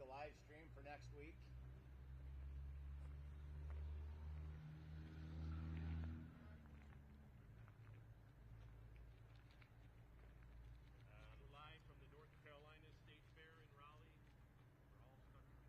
the live stream for next week. We're live from the North Carolina State Fair in Raleigh. We're all stuck in traffic.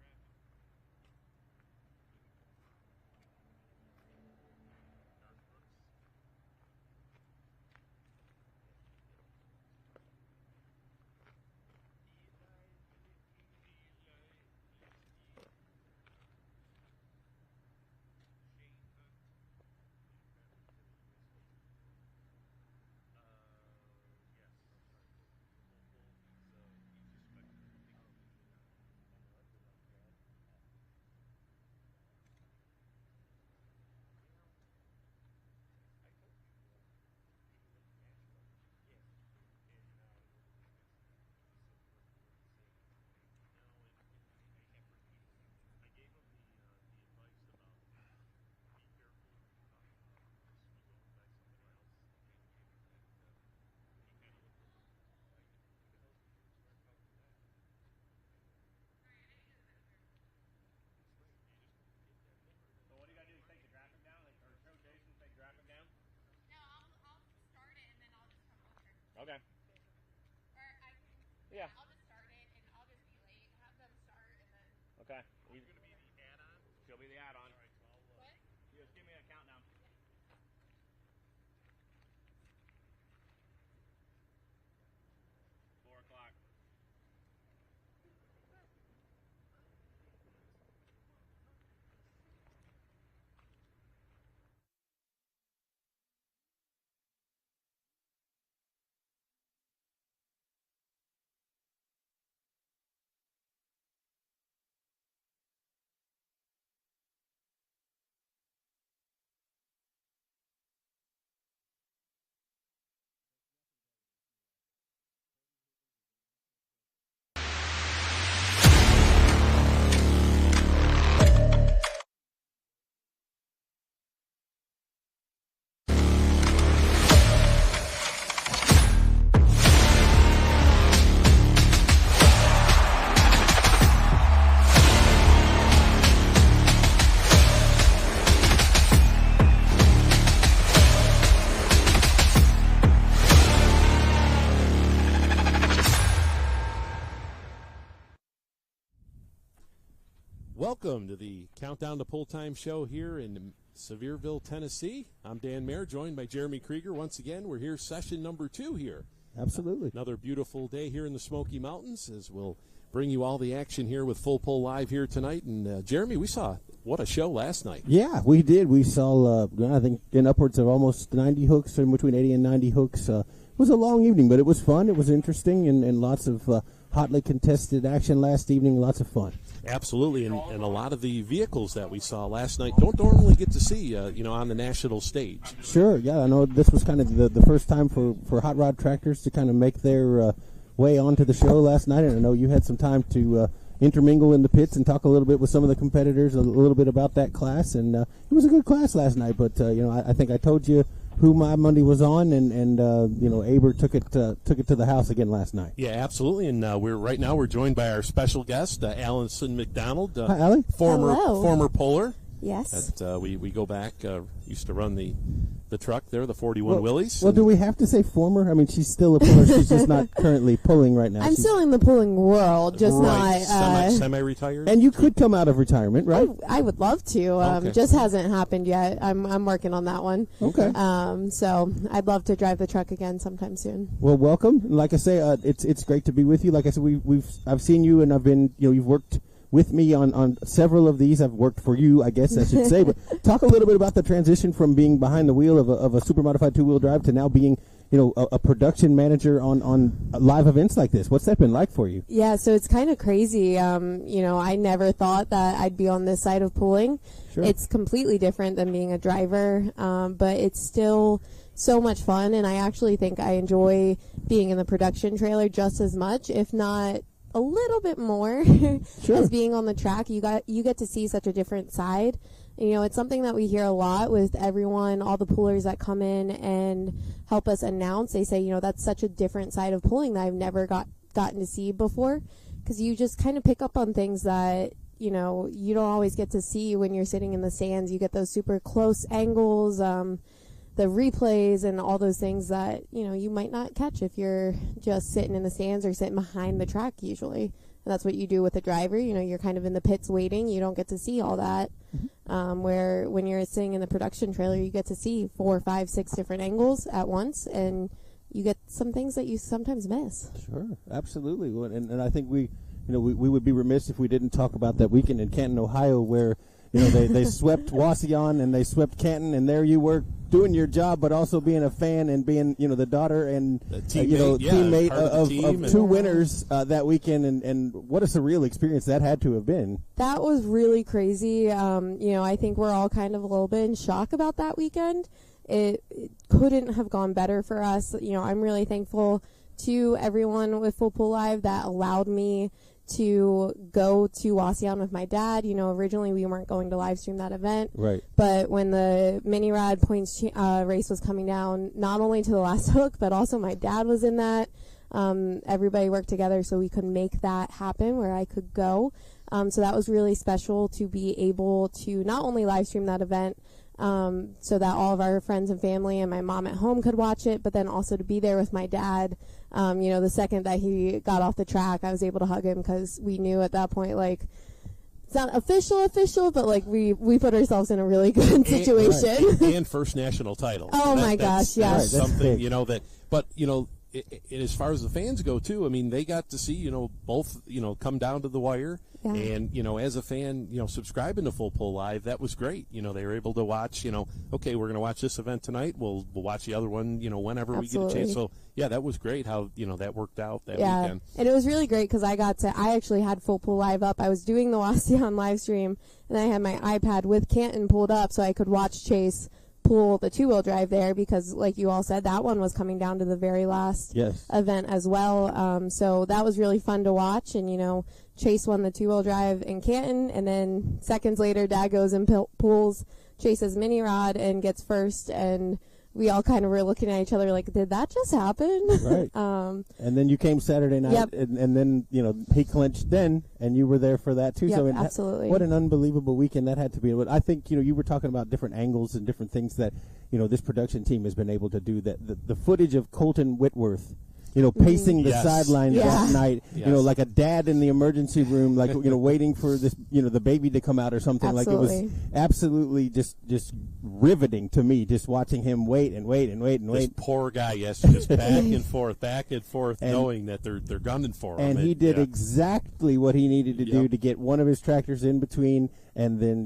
Garth Brooks. Okay. Or I can, yeah. I'll just start it, and I'll just be late, have them start, and then... Okay. Who's going to be the add-on? She'll be the add-on. All right, so I'll... What? You just give me a countdown. Yeah. 4 o'clock. Welcome to the Countdown to Pull Time show here in Sevierville, Tennessee. I'm Dan Mayer, joined by Jeremy Krieger. Once again, we're here, session number 2 here. Absolutely. Another beautiful day here in the Smoky Mountains, as we'll bring you all the action here with Full Pull Live here tonight. And Jeremy, we saw what a show last night. Yeah, we did. We saw, I think, in upwards of almost 90 hooks, in between 80 and 90 hooks. It was a long evening, but it was fun. It was interesting, and lots of hotly contested action last evening. Lots of fun. Absolutely, and a lot of the vehicles that we saw last night don't normally get to see, on the national stage. Sure, yeah, I know this was kind of the first time for hot rod tractors to kind of make their way onto the show last night, and I know you had some time to intermingle in the pits and talk a little bit with some of the competitors, a little bit about that class, and it was a good class last night, but, I think I told you who my Monday was on, and Aber took it to the house again last night. Yeah, absolutely, and we're joined by our special guest, Allison McDonald. Hi, Allie. Former puller. Yes. We go back, used to run the truck there, the 41 Willys. Well, do we have to say former? I mean, she's still a puller. She's just not currently pulling right now. I'm still in the pulling world, just right. not... Semi-retired? And you could come out of retirement, right? I would love to. Okay. Just hasn't happened yet. I'm working on that one. Okay. So I'd love to drive the truck again sometime soon. Well, welcome. Like I say, it's great to be with you. Like I said, I've seen you, and I've been, you've worked with me on several of these. I've worked for you, I guess I should say. But talk a little bit about the transition from being behind the wheel of a super modified 2-wheel drive to now being, a production manager on live events like this. What's that been like for you? Yeah, so it's kind of crazy. I never thought that I'd be on this side of pulling. Sure. It's completely different than being a driver, but it's still so much fun, and I actually think I enjoy being in the production trailer just as much, if not a little bit more. Sure. As being on the track, you get to see such a different side. It's something that we hear a lot with everyone, all the pullers that come in and help us announce. They say, that's such a different side of pulling that I've never gotten to see before. because you just kind of pick up on things that you don't always get to see when you're sitting in the stands. You get those super close angles, the replays, and all those things that you might not catch if you're just sitting in the stands or sitting behind the track usually. And that's what you do with a driver. You're kind of in the pits waiting. You don't get to see all that. Where when you're sitting in the production trailer, you get to see 4, 5, 6 different angles at once, and you get some things that you sometimes miss. Sure, absolutely. And I think we would be remiss if we didn't talk about that weekend in Canton, Ohio, where they swept Wasion and they swept Canton, and there you were doing your job, but also being a fan and being the daughter and teammate of two winners that weekend, and what a surreal experience that had to have been. That was really crazy. I think we're all kind of a little bit in shock about that weekend. It couldn't have gone better for us. I'm really thankful to everyone with Full Pool Live that allowed me to go to Wasion with my dad. Originally we weren't going to live stream that event. Right. But when the mini rod points race was coming down, not only to the last hook, but also my dad was in that. Everybody worked together so we could make that happen where I could go. So that was really special to be able to not only live stream that event, so that all of our friends and family and my mom at home could watch it, but then also to be there with my dad. The second that he got off the track, I was able to hug him because we knew at that point, like, it's not official, but like we put ourselves in a really good situation. And first national title. Oh my gosh, yes. That's something, but as far as the fans go too, I mean, they got to see, both, come down to the wire. Yeah. And, as a fan, subscribing to Full Pool Live, that was great. They were able to watch, okay, we're going to watch this event tonight. We'll watch the other one, whenever Absolutely. we get a chance. So, yeah, that was great how, that worked out that weekend. And it was really great because I actually had Full Pool Live up. I was doing the Wasion live stream, and I had my iPad with Canton pulled up so I could watch Chase pull the two-wheel drive there because, like you all said, that one was coming down to the very last event as well. So that was really fun to watch, and, Chase won the two-wheel drive in Canton, and then seconds later, Dad goes and pulls Chase's mini rod and gets first, and we all kind of were looking at each other like, did that just happen? Right. And then you came Saturday night, and then, he clinched then, and you were there for that too. Yep, so absolutely. What an unbelievable weekend that had to be. But I think, you were talking about different angles and different things that, this production team has been able to do. That the footage of Colton Whitworth, pacing the sideline that night, like a dad in the emergency room, like, waiting for this, the baby to come out or something. Absolutely. Like, it was absolutely just riveting to me, just watching him wait and wait and wait and wait. This poor guy, just back and forth, knowing that they're gunning for him. And he did exactly what he needed to do to get one of his tractors in between, and then,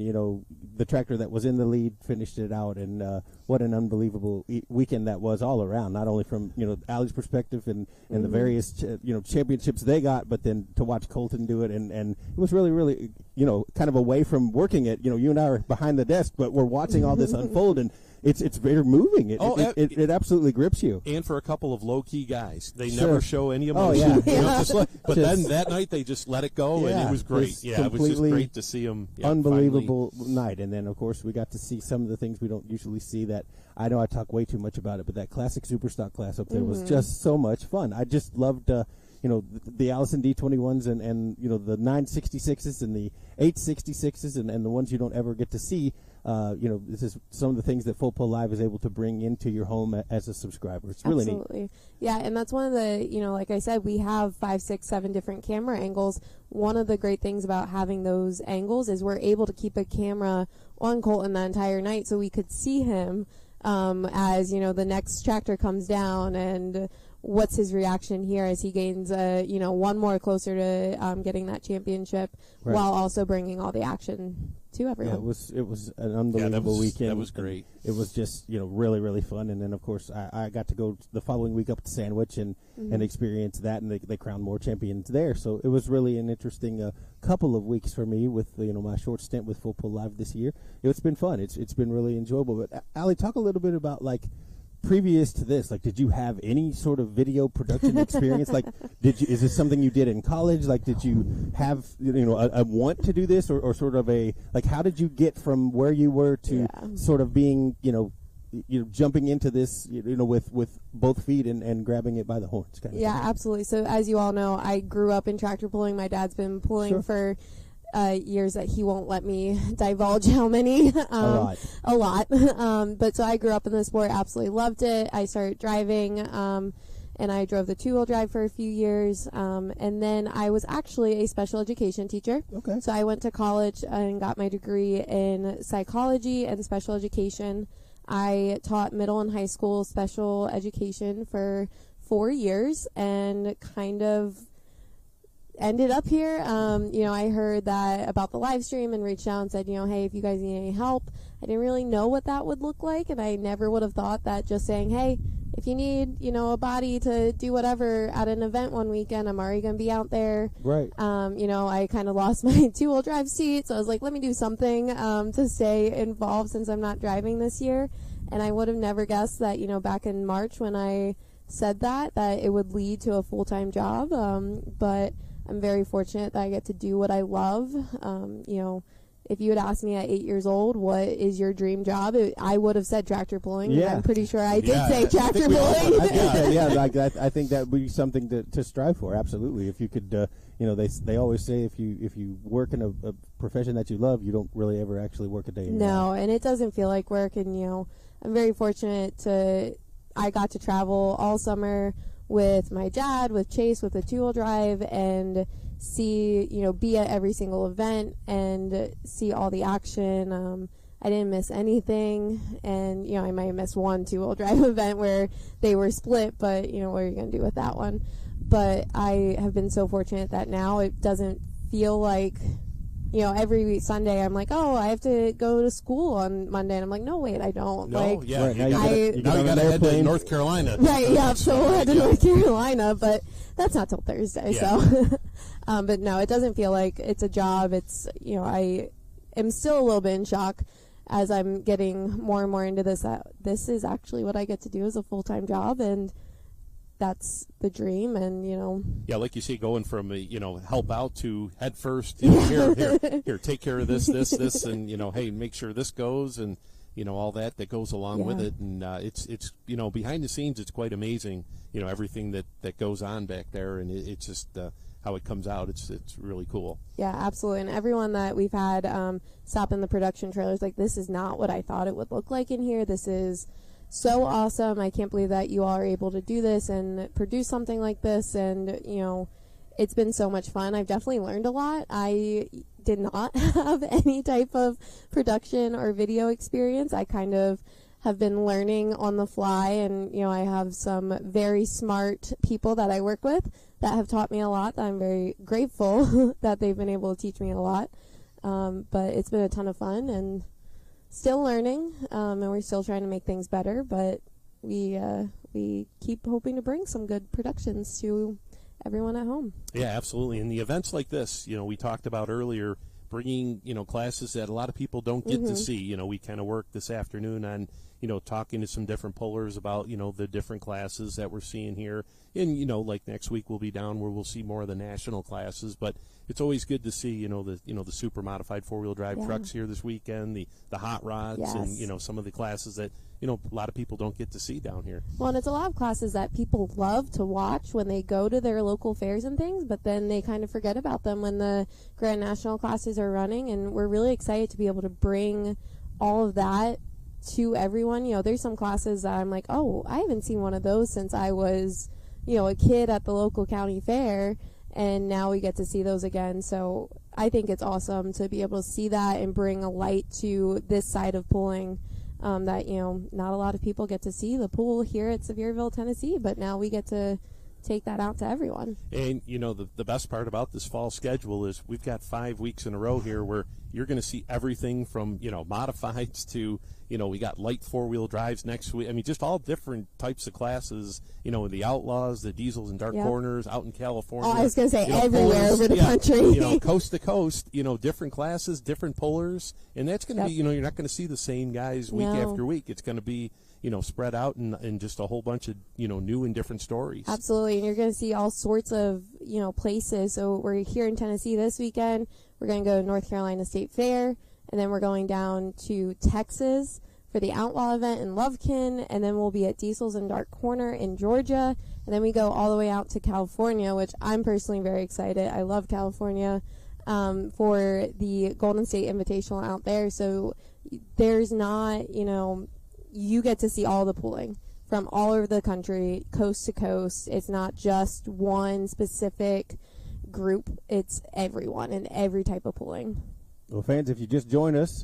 the tractor that was in the lead finished it out. And what an unbelievable weekend that was all around, not only from, Allie's perspective and the various, championships they got, but then to watch Colton do it. And it was really, really, kind of away from working it. You and I are behind the desk, but we're watching all this unfold, and it's very moving. It absolutely grips you. And for a couple of low-key guys, they never show any Oh, emotion. yeah. But then that night they just let it go, and it was great. It was just great to see them. Unbelievable night. And then, of course, we got to see some of the things we don't usually see that I know I talk way too much about it, but that classic Superstock class up there was just so much fun. I just loved the Allison D21s and the 966s and the 866s and the ones you don't ever get to see. This is some of the things that Full Pool Live is able to bring into your home as a subscriber. It's really neat. Yeah, and that's one of the, like I said, we have 5, 6, 7 different camera angles. One of the great things about having those angles is we're able to keep a camera on Colton the entire night so we could see him as, the next tractor comes down and what's his reaction here as he gains, one more closer to getting that championship while also bringing all the action to everyone. Yeah, it was an unbelievable weekend. That was great. It was just, really, really fun. And then, of course, I got to go the following week up to Sandwich and experience that, and they crowned more champions there. So it was really an interesting couple of weeks for me with, my short stint with Full Pool Live this year. It's been fun. It's been really enjoyable. But, Allie, talk a little bit about, previous to this, did you have any sort of video production experience? Is this something you did in college? Did you have, a want to do this or sort of how did you get from where you were to sort of being, jumping into this, with both feet and grabbing it by the horns. Kind of Yeah, thing. absolutely. So as you all know, I grew up in tractor pulling. My dad's been pulling for years that he won't let me divulge how many. A lot. But so I grew up in the sport, absolutely loved it. I started driving, and I drove the two-wheel drive for a few years. And then I was actually a special education teacher. Okay. So I went to college and got my degree in psychology and special education. I taught middle and high school special education for 4 years and kind of ended up here. I heard that about the live stream and reached out and said, hey, if you guys need any help. I didn't really know what that would look like, and I never would have thought that just saying, hey, if you need, a body to do whatever at an event one weekend, I'm already going to be out there. Right. I kind of lost my two-wheel drive seat, so I was like, let me do something to stay involved since I'm not driving this year. And I would have never guessed that, back in March when I said that it would lead to a full-time job. But I'm very fortunate that I get to do what I love. If you had asked me at 8 years old, what is your dream job, I would have said tractor pulling. Yeah. I'm pretty sure I did say tractor pulling. I think that would be something to strive for. Absolutely. If you could, they always say if you work in a profession that you love, you don't really ever actually work a day in your life. And it doesn't feel like work. And I'm very fortunate I got to travel all summer with my dad, with Chase, with the two-wheel drive, and see, be at every single event and see all the action. I didn't miss anything, and, I might have missed one two-wheel drive event where they were split, but, what are you going to do with that one? But I have been so fortunate that now it doesn't feel like, every Sunday I'm like, oh, I have to go to school on Monday, and I'm like, no, wait, I don't. No, like, yeah. Right, You now got to head to North Carolina. Right, yeah, so we'll head to North Carolina, but that's not till Thursday, so. But no, it doesn't feel like it's a job. It's, I am still a little bit in shock as I'm getting more and more into this, that this is actually what I get to do as a full-time job, and that's the dream. And Yeah, like you see, going from help out to head first. Here, take care of this, and hey, make sure this goes, and all that goes along with it. And it's behind the scenes, it's quite amazing. Everything that goes on back there, and it's just how it comes out. It's really cool. Yeah, absolutely. And everyone that we've had stop in the production trailers, like, this is not what I thought it would look like in here. This is so awesome. I can't believe that you all are able to do this and produce something like this. And, it's been so much fun. I've definitely learned a lot. I did not have any type of production or video experience. I kind of have been learning on the fly, and, I have some very smart people that I work with that have taught me a lot. I'm very grateful that they've been able to teach me a lot. But it's been a ton of fun, and still learning, and we're still trying to make things better, but we keep hoping to bring some good productions to everyone at home. Yeah, absolutely. And the events like this, we talked about earlier, bringing, classes that a lot of people don't get to see. We kind of worked this afternoon on, talking to some different pullers about, the different classes that we're seeing here. And, like next week we'll be down where we'll see more of the national classes, but it's always good to see, the super modified four-wheel drive trucks here this weekend, the hot rods, and, some of the classes that, a lot of people don't get to see down here. Well, and it's a lot of classes that people love to watch when they go to their local fairs and things, but then they kind of forget about them when the Grand National classes are running, and we're really excited to be able to bring all of that to everyone. There's some classes that I'm like, oh, I haven't seen one of those since I was, a kid at the local county fair, and now we get to see those again. So I think it's awesome to be able to see that and bring a light to this side of pulling. That, not a lot of people get to see the pool here at Sevierville, Tennessee, but now we get to take that out to everyone. And, the best part about this fall schedule is we've got 5 weeks in a row here where you're going to see everything from, modifieds to, we got light four-wheel drives next week. I mean, just all different types of classes, the Outlaws, the Diesels and Dark Corners out in California. Oh, I was going to say everywhere over the country. Coast to coast, different classes, different pullers. And that's going to be, you're not going to see the same guys week after week. It's going to be, spread out and just a whole bunch of, new and different stories. Absolutely. And you're going to see all sorts of, places. So we're here in Tennessee this weekend. We're going to go to North Carolina State Fair, and then we're going down to Texas for the Outlaw event in Lovekin, and then we'll be at Diesel's in Dark Corner in Georgia, and then we go all the way out to California, which I'm personally very excited. I love California for the Golden State Invitational out there. So there's not, you get to see all the pooling from all over the country, coast to coast. It's not just one specific group. It's everyone and every type of pooling. Well, fans, if you just join us,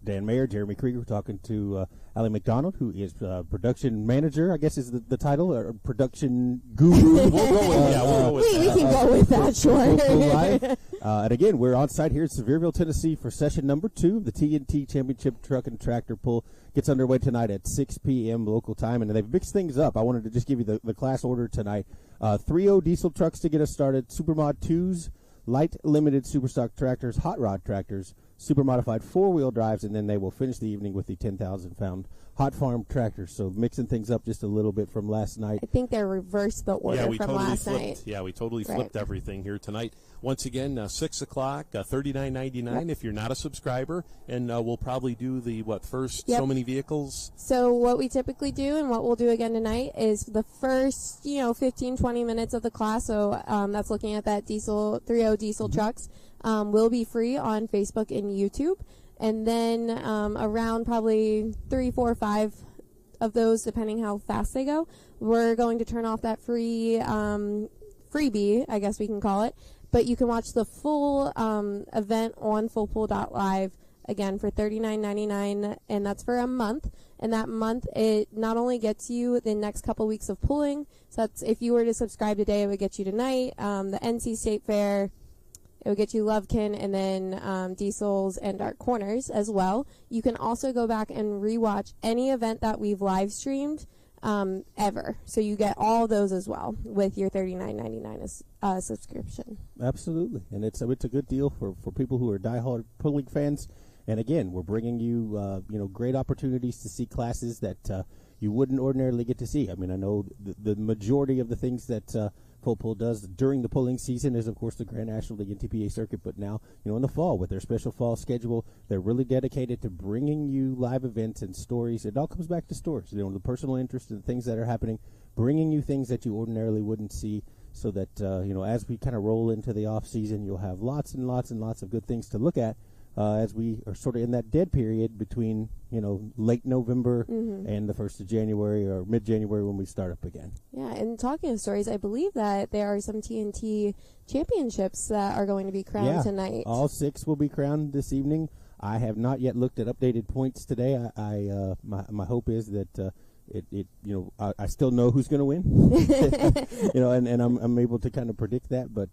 Dan Mayer, Jeremy Krieger, talking to Allie McDonald, who is production manager, I guess is the title, or production guru. We'll go with We can go with that, sure. Live. And again, we're on site here in Sevierville, Tennessee for session number 2 of the TNT Championship Truck and Tractor Pull. Gets underway tonight at 6 p.m. local time, and they've mixed things up. I wanted to just give you the class order tonight. 3.0 diesel trucks to get us started, Supermod 2s, light limited superstock tractors, hot rod tractors, super modified 4-wheel drives, and then they will finish the evening with the 10,000-pound hot farm tractors. So mixing things up just a little bit from last night. I think they reversed the order from last night. Yeah, we totally flipped everything here tonight. Once again, 6 o'clock, $39.99 if you're not a subscriber, and we'll probably do the first so many vehicles. So what we typically do and what we'll do again tonight is the first 15, 20 minutes of the class. So that's looking at that 3.0 diesel trucks. Will be free on Facebook and YouTube. And then around probably 3, 4, 5 of those, depending how fast they go, we're going to turn off that freebie, I guess we can call it. But you can watch the full event on fullpool.live, again, for $39.99, and that's for a month. And that month, it not only gets you the next couple weeks of pulling, so that's if you were to subscribe today, it would get you tonight, the NC State Fair, it would get you Lovekin, and then Diesels and Dark Corners as well. You can also go back and rewatch any event that we've live streamed ever. So you get all those as well with your $39.99 subscription. Absolutely, and it's a good deal for people who are diehard pulling fans. And again, we're bringing you great opportunities to see classes that you wouldn't ordinarily get to see. I mean, I know the majority of the things that Full Pull does during the pulling season is, of course, the Grand National, the NTPA circuit. But now, in the fall with their special fall schedule, they're really dedicated to bringing you live events and stories. It all comes back to stories, the personal interest in the things that are happening, bringing you things that you ordinarily wouldn't see, so that as we kind of roll into the off season, you'll have lots and lots and lots of good things to look at. As we are sort of in that dead period between, late November and the 1st of January or mid-January when we start up again. Yeah, and talking of stories, I believe that there are some TNT championships that are going to be crowned tonight. All 6 will be crowned this evening. I have not yet looked at updated points today. My hope is that I still know who's going to win, and I'm able to kind of predict that. But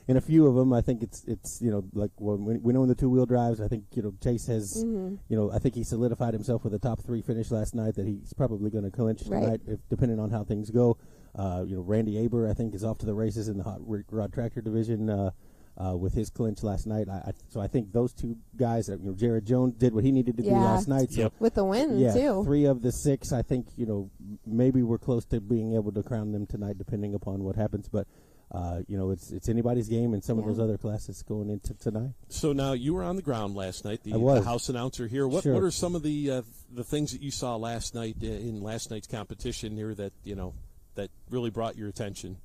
in a few of them, I think it's like when we know in the 2-wheel drives, I think Chase has I think he solidified himself with a top 3 finish last night that he's probably going to clinch tonight, depending on how things go. Randy Aber, I think, is off to the races in the hot rod tractor division. With his clinch last night, so I think those 2 guys, Jared Jones did what he needed to do last night. So with the win too. 3 of the 6, I think maybe we're close to being able to crown them tonight, depending upon what happens. But it's anybody's game, and some of those other classes going into tonight. So now you were on the ground last night, the house announcer here. What are some of the things that you saw last night in last night's competition here that that really brought your attention?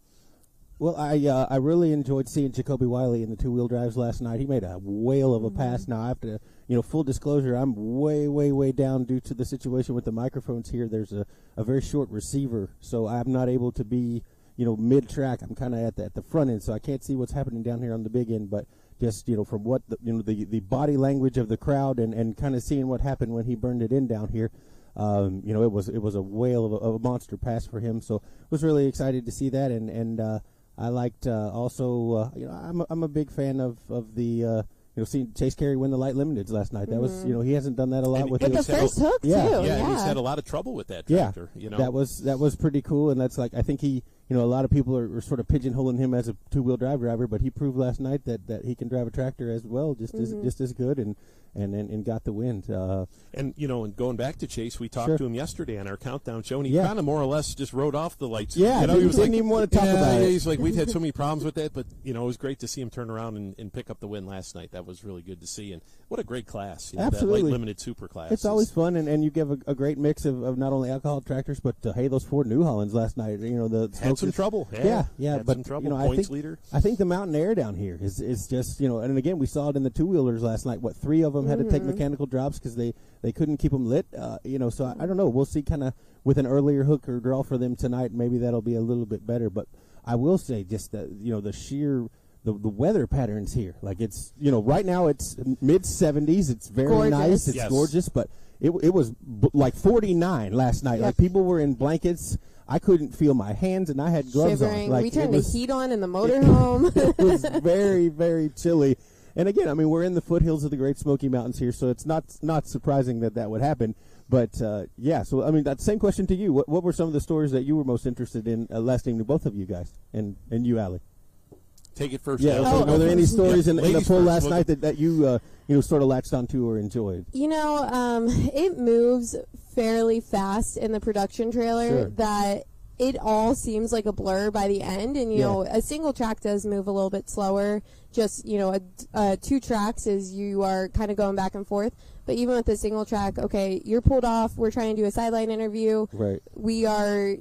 Well, I really enjoyed seeing Jacoby Wiley in the 2-wheel drives last night. He made a whale of a pass. Now, I have to, full disclosure, I'm way, way, way down due to the situation with the microphones here. There's a very short receiver, so I'm not able to be, mid-track. I'm kind of at the front end, so I can't see what's happening down here on the big end. But just, from what, the body language of the crowd and kind of seeing what happened when he burned it in down here, it was a whale of a monster pass for him. So was really excited to see that, and I liked also, I'm a big fan of the, seeing Chase Carey win the light limiteds last night. That was, he hasn't done that a lot and with the first hook too. Yeah, he's had a lot of trouble with that tractor. That was pretty cool, and that's like I think he a lot of people are sort of pigeonholing him as a two-wheel drive driver, but he proved last night that he can drive a tractor as well, just as good, and got the win. And going back to Chase, we talked Sure. to him yesterday on our countdown show, and he Yeah. kind of more or less just wrote off the lights. Yeah, he was didn't even want to talk about it. He's like, we've had so many problems with that, but it was great to see him turn around and pick up the win last night. That was really good to see, and what a great class! Absolutely, that light limited super class. It's always fun, and you give a great mix of not only alcohol tractors, but hey, those 4 New Hollands last night. The had some trouble. Yeah, had but some trouble. Points leader. I think the mountain air down here is just and again we saw it in the 2-wheelers last night. 3 of them had to take mechanical drops because they couldn't keep them lit. So I don't know. We'll see kind of with an earlier hook or draw for them tonight. Maybe that'll be a little bit better. But I will say just the sheer the weather patterns here. Like it's right now it's mid-70s. It's very gorgeous. nice. It's Yes. gorgeous. But it was like 49 last night. Yep. Like people were in blankets. I couldn't feel my hands, and I had gloves Shivering. on. Like we turned it the heat on in the motorhome. it was very, very chilly. And again, I mean, we're in the foothills of the Great Smoky Mountains here, so it's not surprising that would happen. But yeah, so I mean, that same question to you. What were some of the stories that you were most interested in last evening, both of you guys, and you, Allie? Take it first. Yeah. Al. Were there any stories in the Ladies poll first. last night that you sort of latched onto or enjoyed? It moves fairly fast in the production trailer Sure. that it all seems like a blur by the end. And, a single track does move a little bit slower. Just, 2 tracks is you are kind of going back and forth. But even with the single track, okay, you're pulled off. We're trying to do a sideline interview. Right. We are,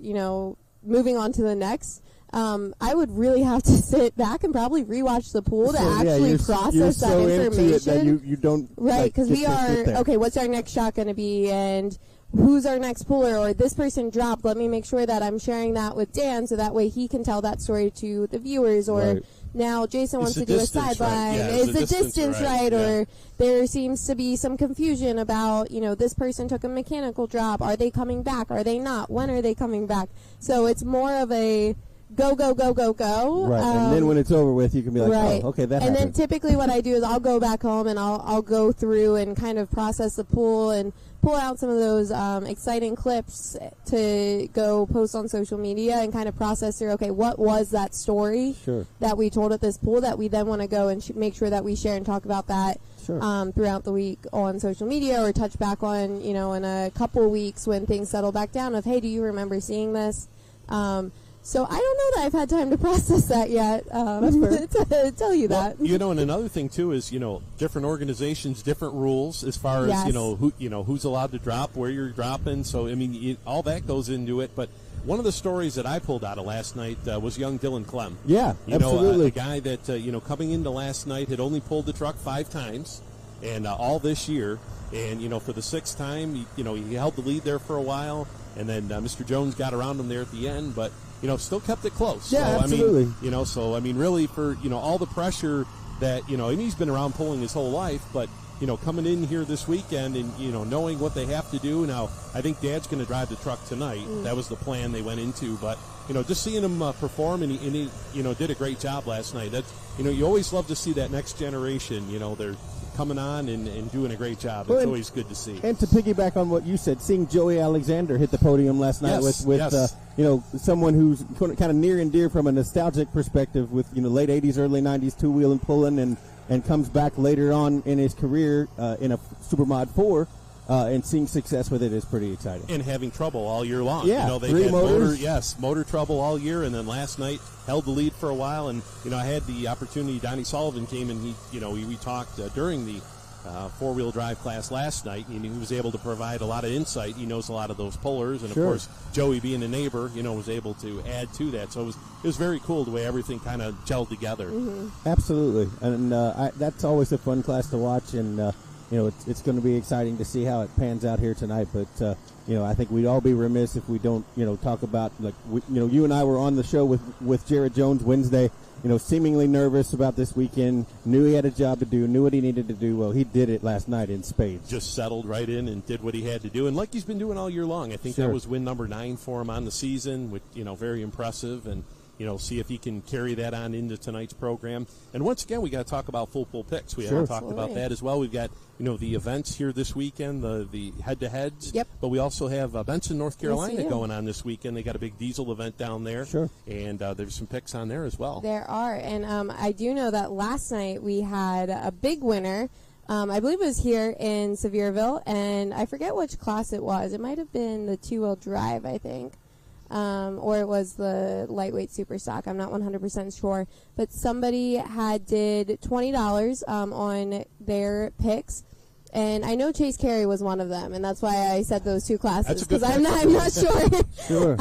moving on to the next. I would really have to sit back and probably rewatch the pool to actually process you're that so information. Into it that you don't Right, because get we to sit there. are, okay, what's our next shot going to be, and who's our next puller, or this person dropped, let me make sure that I'm sharing that with Dan so that way he can tell that story to the viewers, or Right. now Jason wants the to do a distance right? sideline. Yeah, is the the distance distance right? right? Yeah. Or there seems to be some confusion about, this person took a mechanical drop. Are they coming back? Are they not? When are they coming back? So it's more of a go, go, go, go, go. Right, and then when it's over with, you can be like, right. oh, okay, that and happened. then typically what I do is I'll go back home and I'll go through and kind of process the pool and pull out some of those exciting clips to go post on social media and kind of process through, okay, what was that story Sure. that we told at this pool that we then want to go and make sure that we share and talk about that Sure. throughout the week on social media, or touch back on, in a couple weeks when things settle back down of, hey, do you remember seeing this? So I don't know that I've had time to process that yet. That's fair. To tell you that. And another thing too is different organizations, different rules as far Yes. as who's allowed to drop, where you're dropping. So I mean, all that goes into it. But one of the stories that I pulled out of last night was young Dylan Clem. Yeah, a absolutely. guy that coming into last night had only pulled the truck 5 times, and all this year, and for the 6th time, he held the lead there for a while, and then Mr. Jones got around him there at the end, but. Still kept it close. Yeah, so, absolutely. I mean, really for, all the pressure that, and he's been around pulling his whole life, but, coming in here this weekend and, knowing what they have to do. Now, I think Dad's going to drive the truck tonight. That was the plan they went into. But, just seeing him perform, and he did a great job last night. That's, you always love to see that next generation, they're coming on and doing a great job. Well, It's always good to see. And to piggyback on what you said, seeing Joey Alexander hit the podium last night Yes, with yes. someone who's kind of near and dear from a nostalgic perspective with late 80s, early 90s two-wheel and pulling, and comes back later on in his career in a Supermod 4 and seeing success with it is pretty exciting. And having trouble all year long. Yeah, they 3 had motors. motor trouble all year, and then last night held the lead for a while. And I had the opportunity. Donnie Sullivan came and we talked during the 4-wheel drive class last night, and he was able to provide a lot of insight. He knows a lot of those pullers, and Sure. of course Joey being a neighbor, was able to add to that. So it was very cool the way everything kind of gelled together. Absolutely, and that's always a fun class to watch, and it's going to be exciting to see how it pans out here tonight. But I think we'd all be remiss if we don't talk about, like, you and I were on the show with Jared Jones Wednesday. Seemingly nervous about this weekend, knew he had a job to do, knew what he needed to do. Well, he did it last night in spades. Just settled right in and did what he had to do, and like he's been doing all year long. I think Sure. that was win number 9 for him on the season, which very impressive. And see if he can carry that on into tonight's program. And once again, we got to talk about full pull picks. We haven't talked about that as well. We've got the events here this weekend, the head-to-heads. Yep. But we also have Benson, North Carolina going on this weekend. They got a big diesel event down there. Sure. And there's some picks on there as well. There are. And I do know that last night we had a big winner. I believe it was here in Sevierville, and I forget which class it was. It might have been the two-wheel drive, I think. Or it was the lightweight super stock. I'm not 100% sure. But somebody did $20 on their picks. And I know Chase Carey was one of them, and that's why I said those two classes, because I'm not sure. Sure.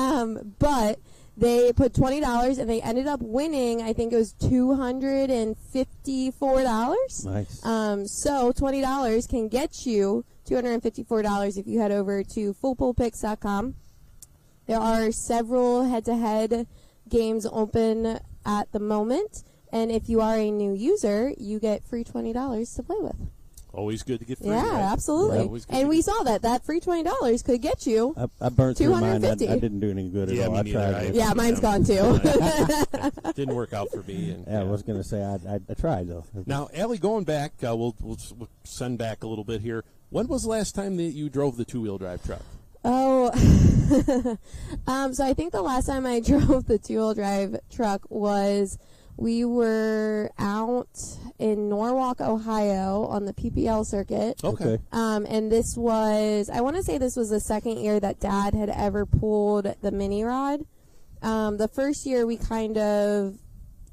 But they put $20, and they ended up winning, I think it was $254. Nice. So $20 can get you $254 if you head over to fullpullpicks.com. There are several head-to-head games open at the moment, and if you are a new user, you get free $20 to play with. Always good to get free. Yeah, right? absolutely. Yeah, and we saw that free $20 could get you I burnt through mine. I $250. didn't do any good at Yeah, all. me I neither. tried. Yeah, mine's gone too. Didn't work out for me. And, I was going to say I tried though. Now, Allie, going back, we'll send back a little bit here. When was the last time that you drove the two-wheel drive truck? Oh, so I think the last time I drove the two-wheel drive truck was we were out in Norwalk, Ohio on the PPL circuit. Okay. And this was, I want to say this was the second year that Dad had ever pulled the mini rod. The first year we kind of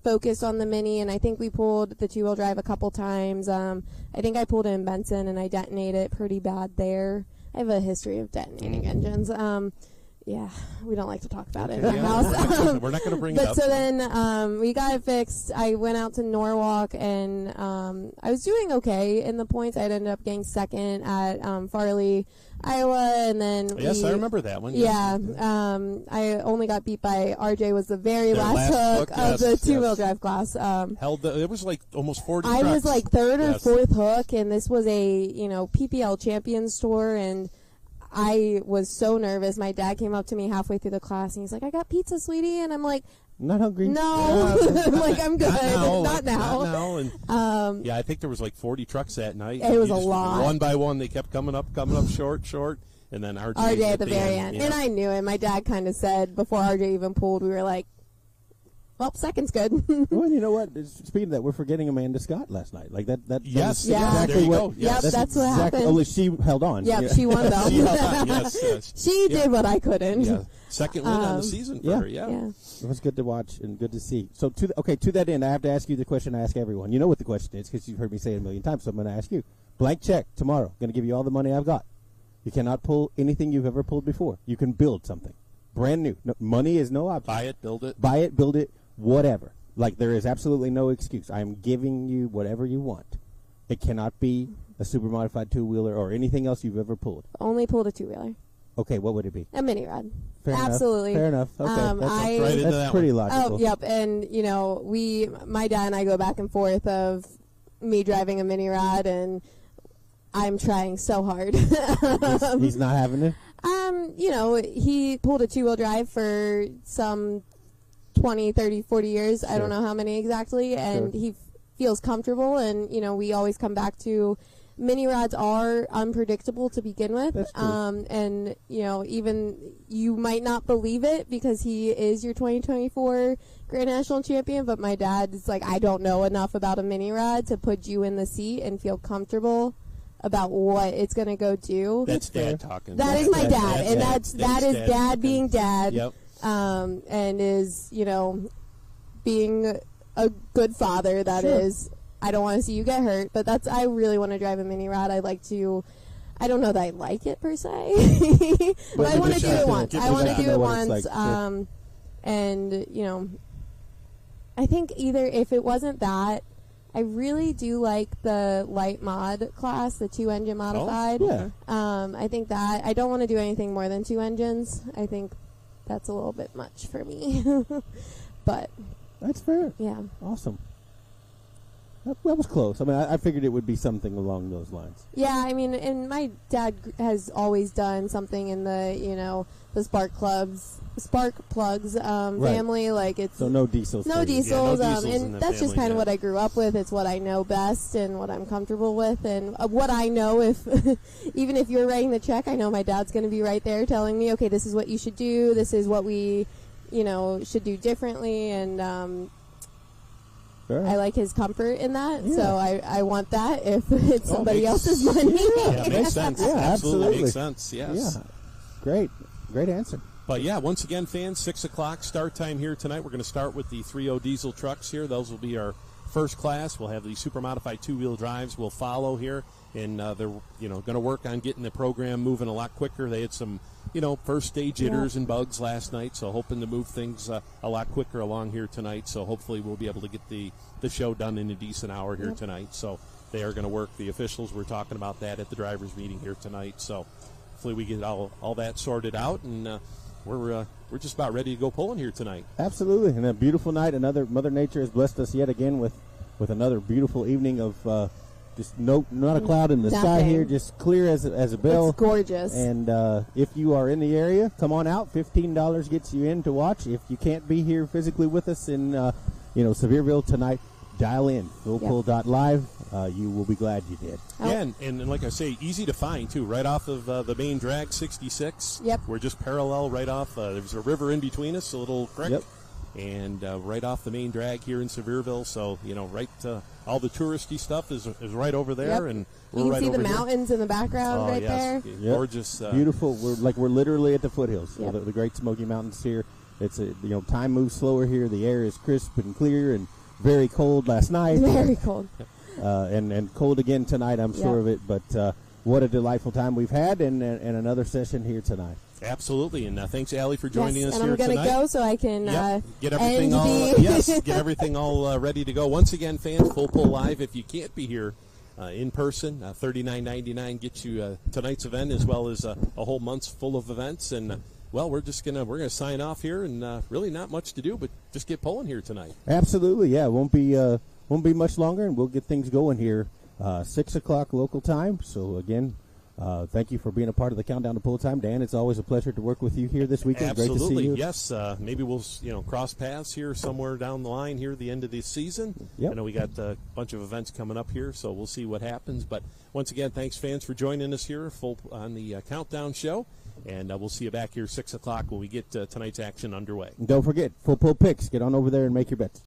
focused on the mini, and I think we pulled the two-wheel drive a couple times. I think I pulled it in Benson, and I detonated it pretty bad there. I have a history of detonating engines. Yeah, we don't like to talk about it in the house. We're not going to bring it up. But so then we got it fixed. I went out to Norwalk, and I was doing okay in the points. I'd ended up getting second at Farley, Iowa, and then yes, I remember that one. Yeah, I only got beat by RJ. Was the very last hook of the two-wheel drive class. It was like almost 40 I trucks. was like third or fourth hook, and this was a PPL Champions Tour, and I was so nervous. My dad came up to me halfway through the class, and he's like, "I got pizza, sweetie," and I'm like, Not hungry. "No," I'm like, "I'm good, not now." And, I think there was like 40 trucks that night. It was a lot. One by one, they kept coming up short, and then RJ at the very end. Yeah. And I knew it. My dad kind of said before RJ even pulled, we were like, well, second's good. Well, you know what? Speaking of that, we're forgetting Amanda Scott last night. Like that. Yes. Yeah. Exactly There you what. go. Yes. Yep, that's what happened. Only she held on. Yep, she won though. She held on. Yes. She did what I couldn't. Yeah. Second win on the season for her. Yeah. It was good to watch and good to see. So to that end, I have to ask you the question I ask everyone. You know what the question is because you've heard me say it a million times. So I'm going to ask you. Blank check tomorrow. Going to give you all the money I've got. You cannot pull anything you've ever pulled before. You can build something brand new. No, money is no object. Buy it, build it, build it, whatever. Like there is absolutely no excuse. I am giving you whatever you want. It cannot be a super modified two-wheeler or anything else you've ever pulled. Only pulled a two-wheeler. Okay, what would it be? A mini rod. Fair Absolutely. Fair enough. Okay, that's pretty logical. Oh, yep. And my dad and I go back and forth of me driving a mini rod, and I'm trying so hard. He's not having it. He pulled a two-wheel drive for some 20, 30, 40 years. Sure. I don't know how many exactly. And he feels comfortable. And, we always come back to mini rods are unpredictable to begin with. That's true. And, even you might not believe it because he is your 2024 Grand National Champion. But my dad is like, I don't know enough about a mini rod to put you in the seat and feel comfortable about what it's going to go do. That's Dad talking. That is my dad. And that is dad being dad. Yep. And is, being a good father. That is, I don't want to see you get hurt, but I really want to drive a mini rod. I don't know that I like it per se, but I want to do it once. I want to do it once. And, I think either if it wasn't that, I really do like the light mod class, the 2-engine modified. Oh, yeah. I think that I don't want to do anything more than 2 engines. I think that's a little bit much for me. But that's fair. Yeah. Awesome. That was close. I mean, I figured it would be something along those lines. Yeah, I mean, and my dad has always done something in the the spark plugs family. Like it's so no diesels. no diesels, diesels in and the that's just family, kind of yeah. what I grew up with. It's what I know best and what I'm comfortable with, and what I know. If even if you're writing the check, I know my dad's going to be right there telling me, okay, this is what you should do. This is what we, should do differently, and. Sure. I like his comfort in that, Yeah. so I want that if it's somebody else's money. Yeah, makes sense. Yeah, absolutely. Makes sense. Yes. Yeah, great answer. But yeah, once again, fans, 6 o'clock start time here tonight. We're going to start with the 3.0 diesel trucks here. Those will be our first class. We'll have the super modified 2-wheel drives. Will follow here, and they're going to work on getting the program moving a lot quicker. They had some first stage jitters and bugs last night, so hoping to move things a lot quicker along here tonight. So hopefully we'll be able to get the show done in a decent hour here tonight. So they are going to work. The officials were talking about that at the drivers' meeting here tonight. So hopefully we get all that sorted out, and we're just about ready to go pulling here tonight. Absolutely, and a beautiful night. Mother Nature has blessed us yet again with another beautiful evening of just not a cloud in the sky here, just clear as a bell. It's gorgeous. And if you are in the area, come on out. $15 gets you in to watch. If you can't be here physically with us in Sevierville tonight, dial in fullpull.live. You will be glad you did. Yeah, and like I say, easy to find too. Right off of the main drag 66. Yep. We're just parallel right off. There's a river in between us, a little creek. Yep. And right off the main drag here in Sevierville, so right all the touristy stuff is right over there, Yep. and You we're can right see over the here. mountains in the background right there. Yep. Gorgeous, beautiful. We're literally at the foothills, Yep. the Great Smoky Mountains here. It's time moves slower here. The air is crisp and clear, and very cold last night. Very cold. And cold again tonight. I'm sure of it. But what a delightful time we've had, and another session here tonight. Absolutely, and thanks, Allie, for joining us and here I'm gonna tonight. go so I can Get everything end all the get everything all ready to go. Once again, fans, Full Pull Live. If you can't be here in person, $39.99 gets you tonight's event as well as a whole month's full of events. And we're gonna sign off here, and really not much to do, but just get pulling here tonight. Absolutely, yeah. It won't be much longer, and we'll get things going here. 6 o'clock local time. So again. Thank you for being a part of the Countdown to Pull Time. Dan, it's always a pleasure to work with you here this weekend. Absolutely. Great to see you. Yes, maybe we'll cross paths here somewhere down the line here at the end of the season. Yep. I know we got a bunch of events coming up here, so we'll see what happens. But once again, thanks, fans, for joining us here on the Countdown Show. And we'll see you back here 6 o'clock when we get tonight's action underway. And don't forget, Full Pull Picks. Get on over there and make your bets.